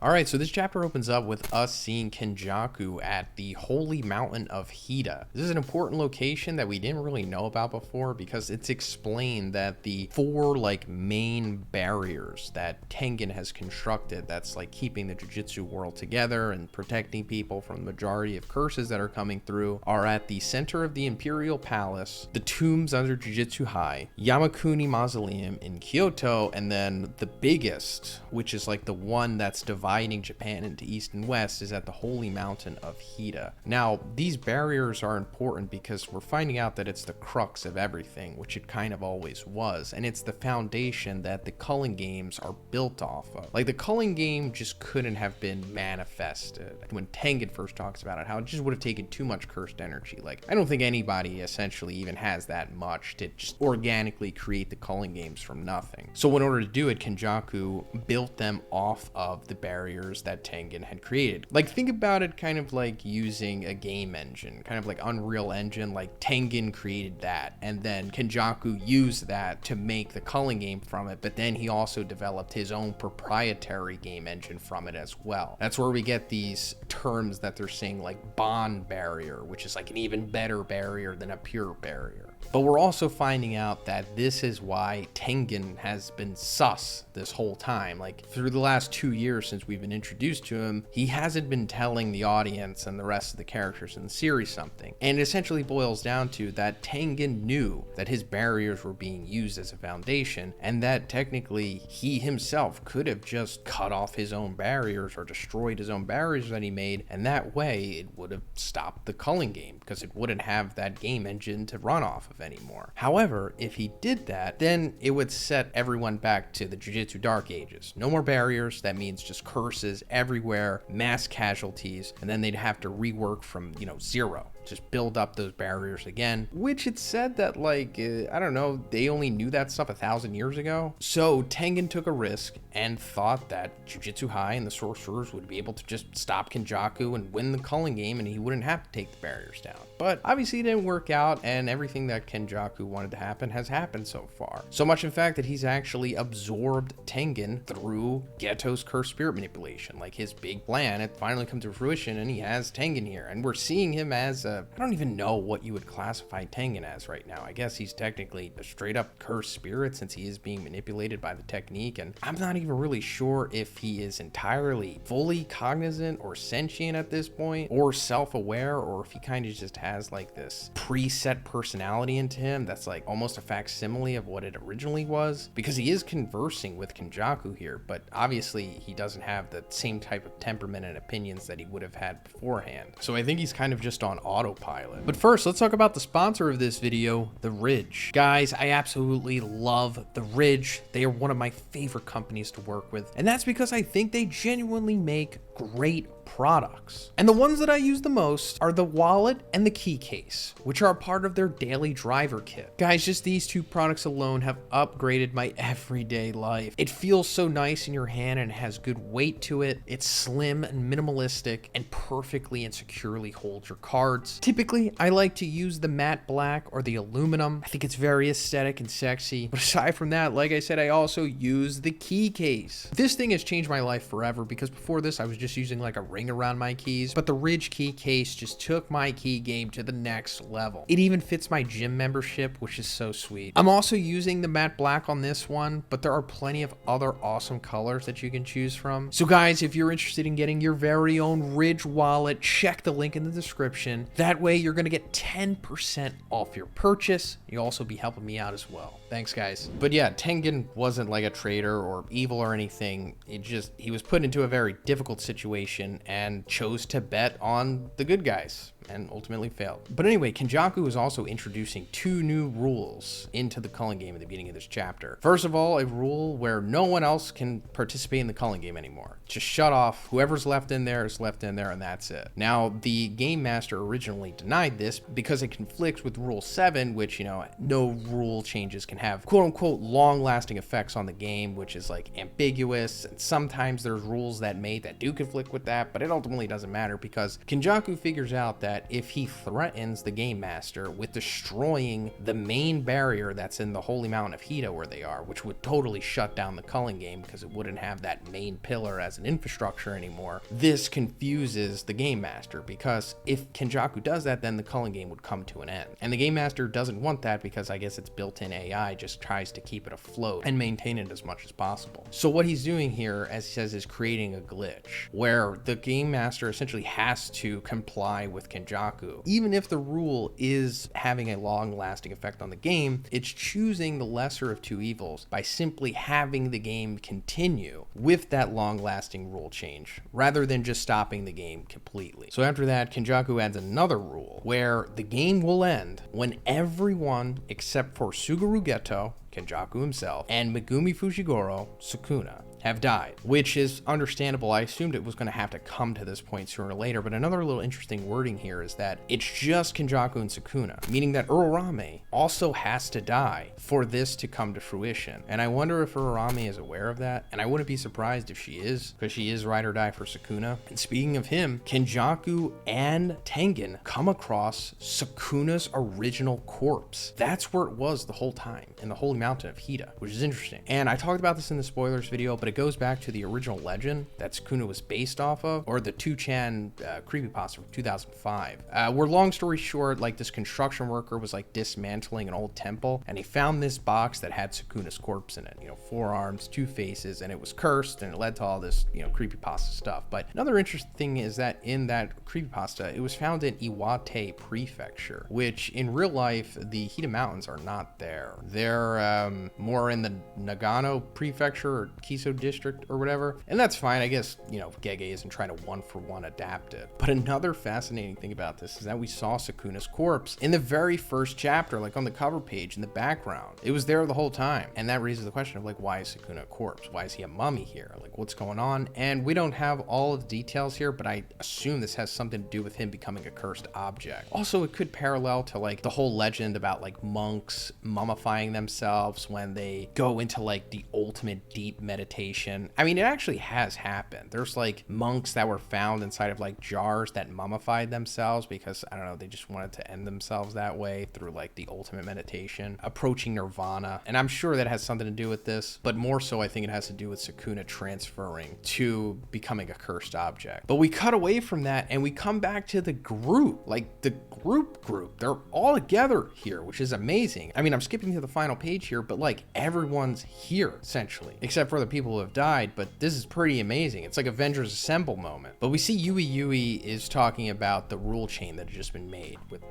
Alright, so this chapter opens up with us seeing Kenjaku at the Holy Mountain of Hida. This is an important location that we didn't really know about before because it's explained that the four main barriers that Tengen has constructed that's keeping the Jujutsu world together and protecting people from the majority of curses that are coming through are at the center of the Imperial Palace, the tombs under Jujutsu High, Yamakuni Mausoleum in Kyoto, and then the biggest, which is the one that's dividing Japan into East and West, is at the Holy Mountain of Hida. Now, these barriers are important because we're finding out that it's the crux of everything, which it kind of always was, and it's the foundation that the culling games are built off of. The culling game just couldn't have been manifested. When Tengen first talks about it, how it just would have taken too much cursed energy. I don't think anybody essentially even has that much to just organically create the culling games from nothing. So in order to do it, Kenjaku built them off of the barriers that Tengen had created. Think about it kind of like using a game engine, kind of like Unreal Engine. Tengen created that, and then Kenjaku used that to make the culling game from it, but then he also developed his own proprietary game engine from it as well. That's where we get these terms that they're saying bond barrier, which is an even better barrier than a pure barrier. But we're also finding out that this is why Tengen has been sus this whole time. Through the last 2 years since we've been introduced to him, he hasn't been telling the audience and the rest of the characters in the series something. And it essentially boils down to that Tengen knew that his barriers were being used as a foundation, and that technically he himself could have just cut off his own barriers or destroyed his own barriers that he made, and that way it would have stopped the culling game because it wouldn't have that game engine to run off of anymore. However, if he did that, then it would set everyone back to the Jujutsu Dark Ages. No more barriers, that means just curses everywhere, mass casualties, and then they'd have to rework from, zero. Just build up those barriers again, which it said that I don't know, they only knew that stuff 1,000 years ago. So Tengen took a risk and thought that Jujutsu High and the sorcerers would be able to just stop Kenjaku and win the culling game, and he wouldn't have to take the barriers down. But obviously it didn't work out, and everything that Kenjaku wanted to happen has happened so far. So much in fact that he's actually absorbed Tengen through Geto's cursed spirit manipulation. His big plan had finally come to fruition, and he has Tengen here, and we're seeing him as I don't even know what you would classify Tengen as right now. I guess he's technically a straight up cursed spirit since he is being manipulated by the technique, and I'm not even really sure if he is entirely fully cognizant or sentient at this point, or self-aware, or if he kind of just has this preset personality into him that's almost a facsimile of what it originally was, because he is conversing with Kenjaku here, but obviously he doesn't have the same type of temperament and opinions that he would have had beforehand. So I think he's kind of just on autopilot. But first, let's talk about the sponsor of this video, The Ridge. Guys, I absolutely love The Ridge. They are one of my favorite companies to work with, and that's because I think they genuinely make great products. And the ones that I use the most are the wallet and the key case, which are a part of their daily driver kit. Guys, just these two products alone have upgraded my everyday life. It feels so nice in your hand and has good weight to it. It's slim and minimalistic and perfectly and securely holds your cards. Typically, I like to use the matte black or the aluminum. I think it's very aesthetic and sexy. But aside from that, like I said, I also use the key case. This thing has changed my life forever because before this, I was just using a ring around my keys, but the Ridge key case just took my key game to the next level. It even fits my gym membership, which is so sweet. I'm also using the matte black on this one, but there are plenty of other awesome colors that you can choose from. So guys, if you're interested in getting your very own Ridge wallet, check the link in the description. That way you're going to get 10% off your purchase. You'll also be helping me out as well. Thanks guys. But yeah, Tengen wasn't a traitor or evil or anything. He was put into a very difficult situation and chose to bet on the good guys and ultimately failed. But anyway, Kenjaku is also introducing 2 new rules into the culling game at the beginning of this chapter. First of all, a rule where no one else can participate in the culling game anymore. Just shut off. Whoever's left in there is left in there, and that's it. Now, the game master originally denied this because it conflicts with rule 7, which, no rule changes can have quote unquote long lasting effects on the game, which is like ambiguous. And sometimes there's rules that do conflict with that, but it ultimately doesn't matter because Kenjaku figures out that if he threatens the game master with destroying the main barrier that's in the Holy Mountain of Hida where they are, which would totally shut down the culling game because it wouldn't have that main pillar as an infrastructure anymore, this confuses the game master, because if Kenjaku does that, then the culling game would come to an end. And the game master doesn't want that because I guess its built-in AI just tries to keep it afloat and maintain it as much as possible. So what he's doing here, as he says, is creating a glitch where the game master essentially has to comply with Kenjaku. Even if the rule is having a long-lasting effect on the game, it's choosing the lesser of two evils by simply having the game continue with that long-lasting rule change, rather than just stopping the game completely. So after that, Kenjaku adds another rule where the game will end when everyone except for Suguru Geto, Kenjaku himself, and Megumi Fushiguro, Sukuna, have died, which is understandable. I assumed it was going to have to come to this point sooner or later, but another little interesting wording here is that it's just Kenjaku and Sukuna, meaning that Urarame also has to die for this to come to fruition. And I wonder if Urarame is aware of that, and I wouldn't be surprised if she is, because she is ride or die for Sukuna. And speaking of him, Kenjaku and Tengen come across Sukuna's original corpse. That's where it was the whole time, in the Holy Mountain of Hida, which is interesting. And I talked about this in the spoilers video, but it goes back to the original legend that Sukuna was based off of, or the 2chan creepypasta from 2005, where, long story short, like, this construction worker was like dismantling an old temple, and he found this box that had Sukuna's corpse in it, 4 arms, 2 faces, and it was cursed, and it led to all this, creepypasta stuff. But another interesting thing is that in that creepypasta, it was found in Iwate Prefecture, which in real life, the Hida Mountains are not there. They're more in the Nagano Prefecture or Kiso district or whatever, and that's fine. I guess Gege isn't trying to one-for-one adapt it. But another fascinating thing about this is that we saw Sukuna's corpse in the very first chapter, like on the cover page in the background. It was there the whole time, and that raises the question of, like, why is Sukuna a corpse? Why is he a mummy here? Like, what's going on? And we don't have all of the details here, but I assume this has something to do with him becoming a cursed object. Also, it could parallel to, like, the whole legend about, like, monks mummifying themselves when they go into, like, the ultimate deep meditation. I mean, it actually has happened. There's, like, monks that were found inside of, like, jars that mummified themselves because, I don't know, they just wanted to end themselves that way through, like, the ultimate meditation, approaching nirvana. And I'm sure that has something to do with this, but more so I think it has to do with Sukuna transferring to becoming a cursed object. But we cut away from that and we come back to the group, like the group. They're all together here, which is amazing. I mean, I'm skipping to the final page here, but, like, everyone's here essentially, except for the people who have died. But this is pretty amazing. It's like Avengers Assemble moment. But we see Yui is talking about the rule chain that had just been made with,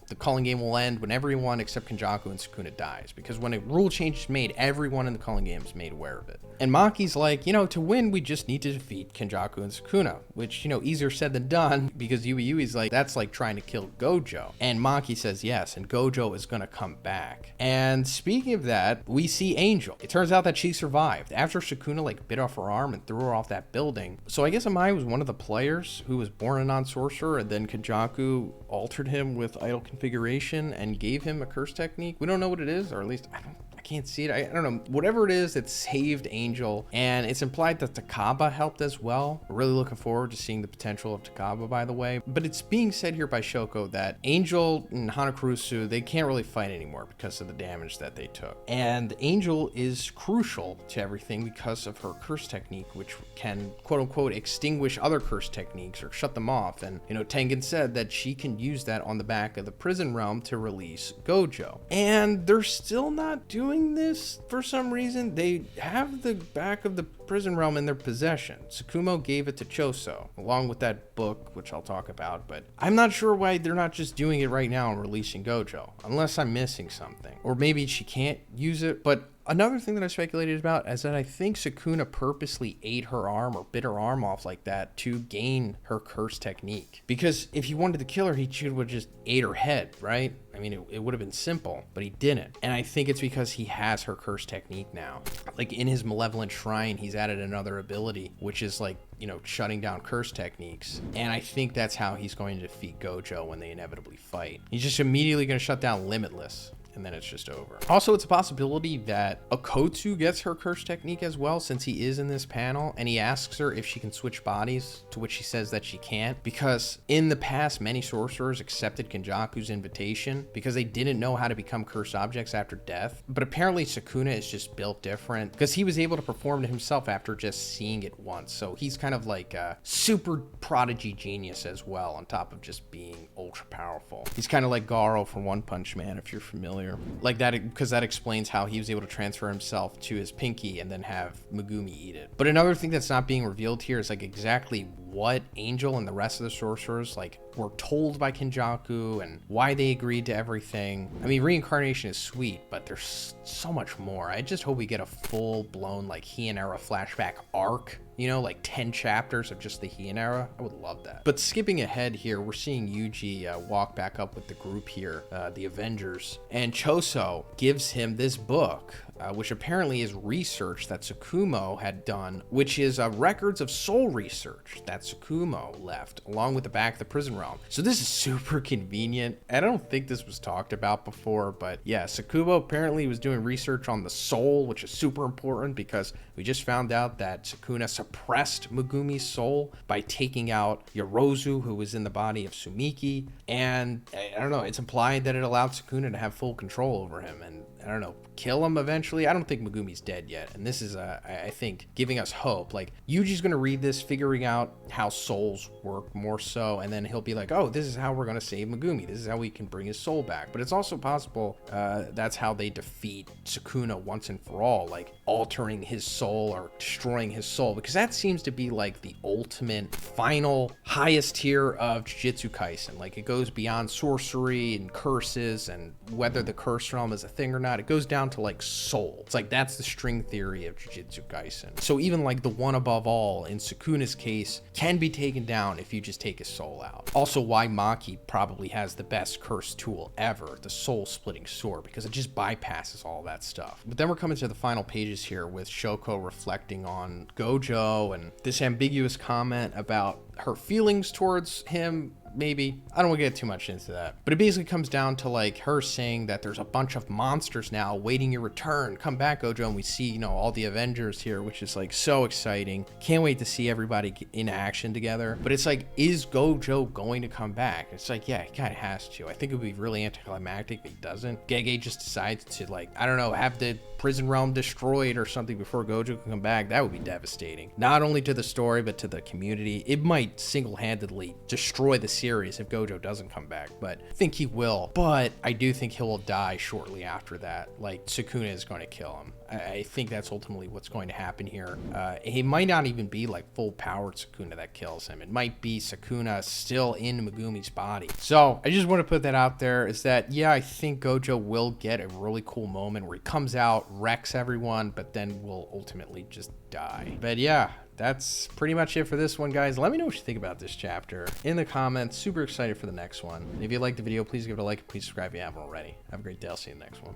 the culling game will end when everyone except Kenjaku and Sukuna dies, because when a rule change is made, everyone in the culling game is made aware of it. And Maki's like, to win, we just need to defeat Kenjaku and Sukuna, which, easier said than done, because Yui's like, that's like trying to kill Gojo. And Maki says yes, and Gojo is gonna come back. And speaking of that, we see Angel. It turns out that she survived after Sukuna, like, bit off her arm and threw her off that building. So I guess Amai was one of the players who was born a non-sorcerer, and then Kenjaku altered him with idle configuration and gave him a curse technique. We don't know what it is, or at least I can't see it. I don't know. Whatever it is, it saved Angel, and it's implied that Takaba helped as well. We're really looking forward to seeing the potential of Takaba, by the way. But it's being said here by Shoko that Angel and Hanakurusu, they can't really fight anymore because of the damage that they took. And Angel is crucial to everything because of her curse technique, which can, quote unquote, extinguish other curse techniques or shut them off. And, Tengen said that she can use that on the back of the prison realm to release Gojo. And they're still not doing this for some reason. They have the back of the prison realm in their possession. Tsukumo gave it to Choso along with that book, which I'll talk about, but I'm not sure why they're not just doing it right now and releasing Gojo, unless I'm missing something, or maybe she can't use it. But another thing that I speculated about is that I think Sukuna purposely ate her arm or bit her arm off like that to gain her curse technique. Because if he wanted to kill her, he should have just ate her head, right? I mean, it would have been simple, but he didn't. And I think it's because he has her curse technique now. Like, in his malevolent shrine, he's added another ability, which is like, shutting down curse techniques. And I think that's how he's going to defeat Gojo when they inevitably fight. He's just immediately going to shut down Limitless. and then it's just over. Also, it's a possibility that Akotsu gets her curse technique as well, since he is in this panel, and he asks her if she can switch bodies, to which she says that she can't, because in the past, many sorcerers accepted Kenjaku's invitation because they didn't know how to become cursed objects after death. But apparently Sukuna is just built different, because he was able to perform to himself after just seeing it once. So he's kind of like a super prodigy genius as well, on top of just being ultra powerful. He's kind of like Garo from One Punch Man, if you're familiar. Like that, because that explains how he was able to transfer himself to his pinky and then have Megumi eat it. But another thing that's not being revealed here is like exactly what Angel and the rest of the sorcerers like were told by Kenjaku and why they agreed to everything. I mean, reincarnation is sweet, but there's so much more. I just hope we get a full-blown like Heian era flashback arc, you know, like 10 chapters of just the Heian era. I would love that. But skipping ahead here, we're seeing Yuji walk back up with the group here, the Avengers, and Choso gives him this book, which apparently is research that Tsukumo had done, which is records of soul research that Tsukumo left, along with the back of the prison realm. So this is super convenient. I don't think this was talked about before, but yeah, Tsukumo apparently was doing research on the soul, which is super important because we just found out that Sukuna suppressed Megumi's soul by taking out Yorozu, who was in the body of Sumiki, and I don't know, it's implied that it allowed Sukuna to have full control over him and, I don't know, kill him eventually. I don't think Megumi's dead yet, and this is I think giving us hope. Like, Yuji's gonna read this, figuring out how souls work more so, and then he'll be like, oh, this is how we're gonna save Megumi, this is how we can bring his soul back. But it's also possible that's how they defeat Sukuna once and for all, like altering his soul or destroying his soul, because that seems to be like the ultimate final highest tier of Jujutsu Kaisen. Like, it goes beyond sorcery and curses and whether the curse realm is a thing or not. It goes down to like soul. It's like that's the string theory of Jujutsu Kaisen. So even like the one above all in Sukuna's case can be taken down if you just take his soul out. Also, why Maki probably has the best curse tool ever, the soul splitting sword, because it just bypasses all that stuff. But then we're coming to the final pages here with Shoko reflecting on Gojo and this ambiguous comment about her feelings towards him. Maybe. I don't want to get too much into that. But it basically comes down to like her saying that there's a bunch of monsters now waiting your return. Come back, Gojo. And we see, you know, all the Avengers here, which is like so exciting. Can't wait to see everybody in action together. But it's like, is Gojo going to come back? It's like, yeah, he kind of has to. I think it would be really anticlimactic if he doesn't. Gege just decides to, like, I don't know, have the prison realm destroyed or something before Gojo can come back. That would be devastating. Not only to the story, but to the community. It might single-handedly destroy the series if Gojo doesn't come back, but I think he will. But I do think he will die shortly after that. Like, Sukuna is going to kill him. I think that's ultimately what's going to happen here. It might not even be like full-powered Sukuna that kills him. It might be Sukuna still in Megumi's body. So I just want to put that out there, is that, yeah, I think Gojo will get a really cool moment where he comes out, wrecks everyone, but then will ultimately just die. But yeah, that's pretty much it for this one, guys. Let me know what you think about this chapter in the comments. Super excited for the next one. And if you liked the video, please give it a like and please subscribe if you haven't already. Have a great day. I'll see you in the next one.